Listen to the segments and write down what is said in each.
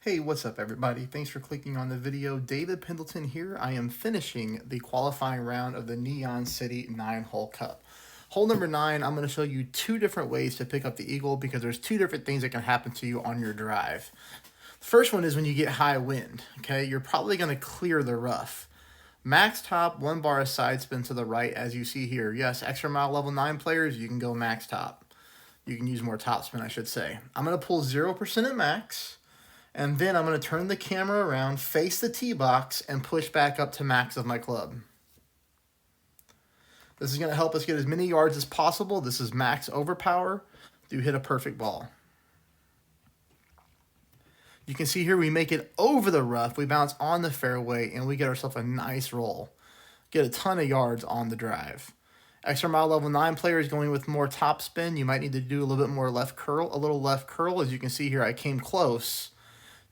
Hey, what's up everybody? Thanks for clicking on the video. David Pendleton here. I am finishing the qualifying round of the Neon City 9-hole cup. Hole number 9, I'm going to show you two different ways to pick up the eagle because there's two different things that can happen to you on your drive. The first one is when you get high wind, okay? You're probably going to clear the rough. Max top, 1 bar of side spin to the right as you see here. Yes, extra mile level 9 players, you can go max top. You can use more top spin, I should say. I'm going to pull 0% at max. And then I'm going to turn the camera around, face the tee box, and push back up to max of my club. This is going to help us get as many yards as possible. This is max overpower. Do hit a perfect ball. You can see here we make it over the rough. We bounce on the fairway, and we get ourselves a nice roll. Get a ton of yards on the drive. Extra mile level 9 players going with more top spin. You might need to do a little bit more left curl. A little left curl. As you can see here, I came close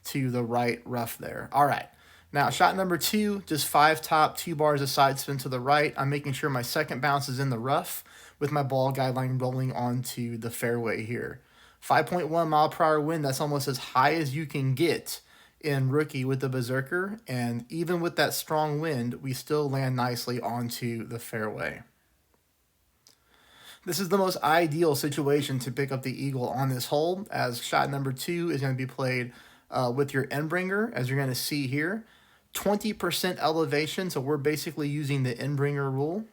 to the right rough there. All right. Now, shot number 2, just 5 top, 2 bars of side spin to the right. I'm making sure my second bounce is in the rough with my ball guideline rolling onto the fairway here. 5.1 mile per hour wind, that's almost as high as you can get in rookie with the Berserker. And even with that strong wind, we still land nicely onto the fairway. This is the most ideal situation to pick up the eagle on this hole, as shot number 2 is going to be played with your end bringer, as you're going to see here. 20% elevation, so we're basically using the end bringer rule.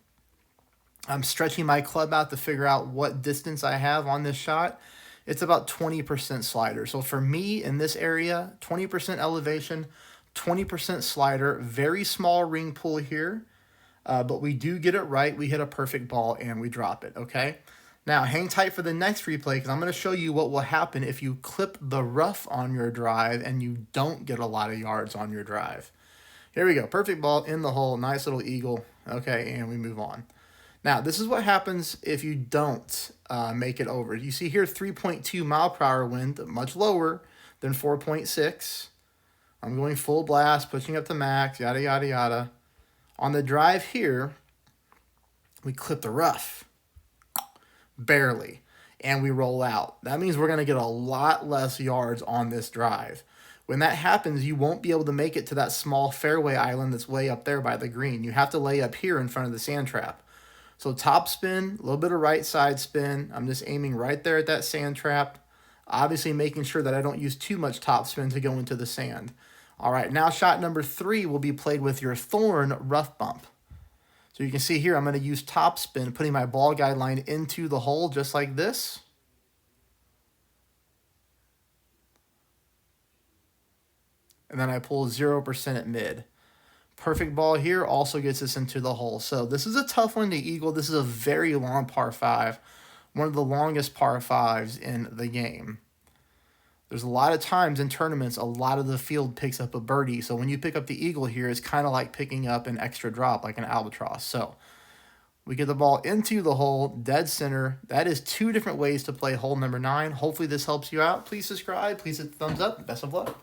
I'm stretching my club out to figure out what distance I have on this shot. It's about 20% slider. So for me in this area, 20% elevation, 20% slider, very small ring pull here. But we do get it right. We hit a perfect ball and we drop it, okay? Now, hang tight for the next replay because I'm going to show you what will happen if you clip the rough on your drive and you don't get a lot of yards on your drive. Here we go. Perfect ball in the hole. Nice little eagle. Okay, and we move on. Now, this is what happens if you don't make it over. You see here 3.2 mile per hour wind, much lower than 4.6. I'm going full blast, pushing up to max, yada, yada, yada. On the drive here, we clip the rough. Barely, and we roll out. That means we're going to get a lot less yards on this drive. When that happens, you won't be able to make it to that small fairway island that's way up there by the green. You have to lay up here in front of the sand trap. So top spin, a little bit of right side spin. I'm just aiming right there at that sand trap. Obviously making sure that I don't use too much top spin to go into the sand. All right, now shot number 3 will be played with your thorn rough bump. So you can see here, I'm going to use top spin, putting my ball guideline into the hole just like this. And then I pull 0% at mid. Perfect ball here also gets us into the hole. So this is a tough one to eagle. This is a very long par 5, one of the longest par 5s in the game. There's a lot of times in tournaments, a lot of the field picks up a birdie. So when you pick up the eagle here, it's kind of like picking up an extra drop, like an albatross. So we get the ball into the hole, dead center. That is 2 different ways to play hole number 9. Hopefully this helps you out. Please subscribe. Please hit the thumbs up. Best of luck.